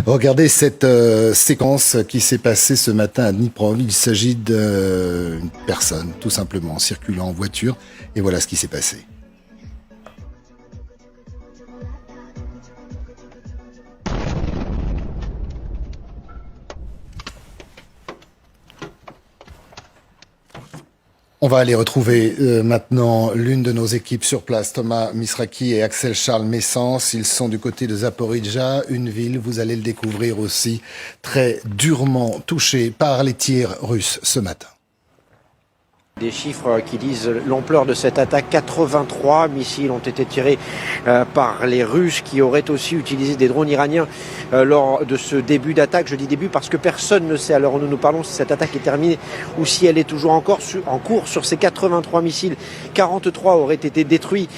Regardez cette séquence qui s'est passée ce matin à Dniprov. Il s'agit d'une personne, tout simplement, circulant en voiture. Et voilà ce qui s'est passé. On va aller retrouver maintenant l'une de nos équipes sur place, Thomas Misraki et Axel Charles Messens. Ils sont du côté de Zaporijia, une ville, vous allez le découvrir aussi, très durement touchée par les tirs russes ce matin. Des chiffres qui disent l'ampleur de cette attaque. 83 missiles ont été tirés par les Russes qui auraient aussi utilisé des drones iraniens lors de ce début d'attaque. Je dis début parce que personne ne sait à l'heure où nous parlons si cette attaque est terminée ou si elle est toujours en cours. Sur ces 83 missiles, 43 auraient été détruits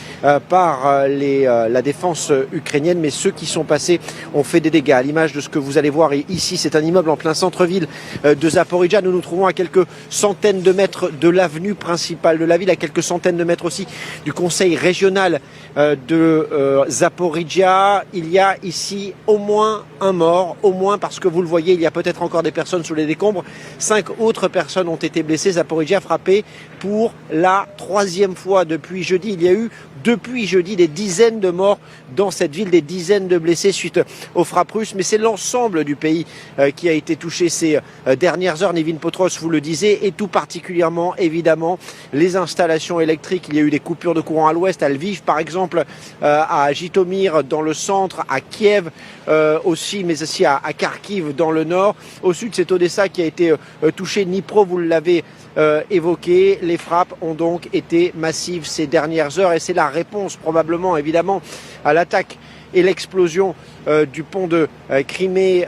par la défense ukrainienne, mais ceux qui sont passés ont fait des dégâts. À l'image de ce que vous allez voir ici, c'est un immeuble en plein centre-ville de Zaporijia. Nous nous trouvons à quelques centaines de mètres de l'avenue principale de la ville, à quelques centaines de mètres aussi du conseil régional de Zaporijia. Il y a ici au moins un mort, au moins parce que vous le voyez, il y a peut-être encore des personnes sous les décombres. 5 autres personnes ont été blessées. Zaporijia frappée pour la 3e fois depuis jeudi. Il y a eu depuis jeudi des dizaines de morts dans cette ville, des dizaines de blessés suite aux frappes russes, mais c'est l'ensemble du pays qui a été touché ces dernières heures. Nevin Potros vous le disait, et tout particulièrement évidemment les installations électriques. Il y a eu des coupures de courant à l'ouest, à Lviv par exemple, à Jitomir dans le centre, à Kiev aussi, mais aussi à Kharkiv dans le nord. Au sud, c'est Odessa qui a été touché. Dnipro, vous l'avez évoqué. Les frappes ont donc été massives ces dernières heures et c'est la réponse probablement évidemment à l'attaque et l'explosion du pont de Crimée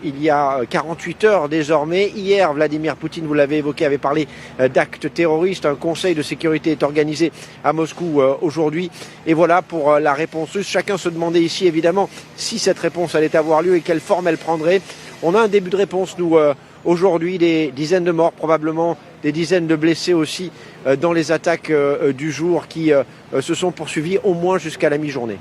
il y a 48 heures désormais. Hier, Vladimir Poutine, vous l'avez évoqué, avait parlé d'actes terroristes. Un conseil de sécurité est organisé à Moscou aujourd'hui. Et voilà pour la réponse russe. Chacun se demandait ici évidemment si cette réponse allait avoir lieu et quelle forme elle prendrait. On a un début de réponse, nous, aujourd'hui, des dizaines de morts, probablement des dizaines de blessés aussi dans les attaques du jour qui se sont poursuivies au moins jusqu'à la mi-journée.